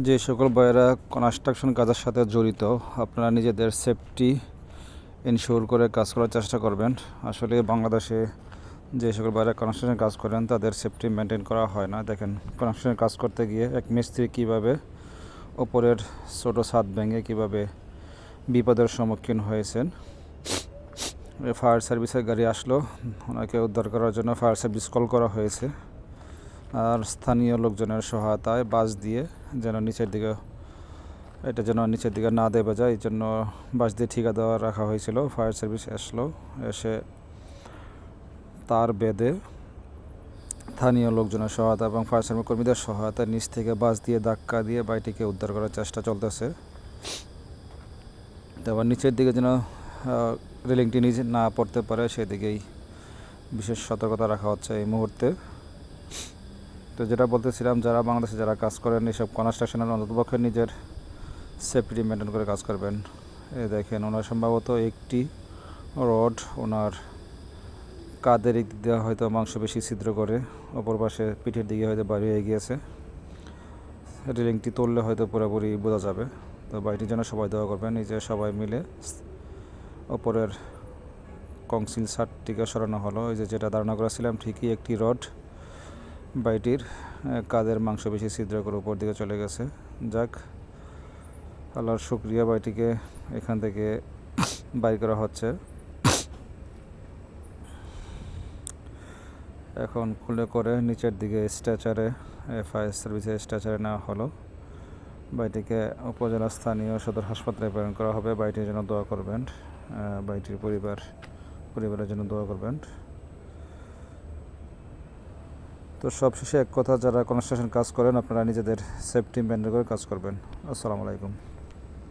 যে সকল ভাইয়েরা কনস্ট্রাকশন কাজের সাথে জড়িত, আপনারা নিজেদের সেফটি ইনশিওর করে কাজ করার চেষ্টা করবেন। আসলে বাংলাদেশে যে সকল ভাইয়েরা কনস্ট্রাকশন কাজ করেন তাদের সেফটি মেনটেন করা হয় না। দেখেন, কনস্ট্রাকশন কাজ করতে গিয়ে এক মিস্ত্রি কীভাবে ওপরের ছোটো ছাদ ভেঙে কীভাবে বিপদের সম্মুখীন হয়েছেন। ফায়ার সার্ভিসের গাড়ি আসলো, ওনাকে উদ্ধার করার জন্য ফায়ার সার্ভিস কল করা হয়েছে। আর স্থানীয় লোকজনের সহায়তায় বাস দিয়ে যেন নিচের দিকে না দেবে যায়, এই জন্য বাস দিয়ে ঠিকা দেওয়া রাখা হয়েছিল। ফায়ার সার্ভিস এসে তার বেঁধে স্থানীয় লোকজনের সহায়তা এবং ফায়ার সার্ভিস কর্মীদের সহায়তায় নিচ থেকে বাস দিয়ে ধাক্কা দিয়ে বাড়িটিকে উদ্ধার করার চেষ্টা চলতেছে। তারপর নিচের দিকে যেন রেলিংটি নিচে না পড়তে পারে সেদিকেই বিশেষ সতর্কতা রাখা হচ্ছে এই মুহূর্তে। তো যেটা বলতেছিলাম, যারা বাংলাদেশে কাজ করেন এইসব কনস্ট্রাকশনের অন্ততপক্ষে নিজের সেফটি মেনটেন করে কাজ করবেন। এই দেখেন, ওনার সম্ভবত একটি রড ওনার কাঁধের দিক দিয়ে হয়তো মাংস বেশি ছিদ্র করে, অপর পাশে পিঠের দিকে হয়তো বাড়ি হয়ে গিয়েছে। রেলিংটি তুললে হয়তো পুরোপুরি বোঝা যাবে। তো বাড়িটির জন্য সবাই দোয়া করবেন। এই যে সবাই মিলে ওপরের কংসিল ছাদটিকে সরানো হলো। এই যেটা ধারণা করেছিলাম ঠিকই একটি রড বাড়িটির কাঁধের মাংস বেশি ছিদ্র করে উপর দিকে চলে গেছে। যাক, আল্লাহর শুকরিয়া, বাড়িটিকে এখান থেকে বাইর করা হচ্ছে। এখন খুলে করে নিচের দিকে স্ট্রেচারে ফায়ার সার্ভিসের স্ট্রেচারে নেওয়া হলো। বাড়িটিকে উপজেলা স্থানীয় সদর হাসপাতালে প্রেরণ করা হবে। বাড়িটির জন্য দোয়া করবেন, বাড়িটির পরিবারের জন্য দোয়া করবেন। তো সবশেষে এক কথা, যারা কনস্ট্রাকশন কাজ করেন আপনারা নিজেদের সেফটি মেনটেন করে কাজ করবেন। আসসালামু আলাইকুম।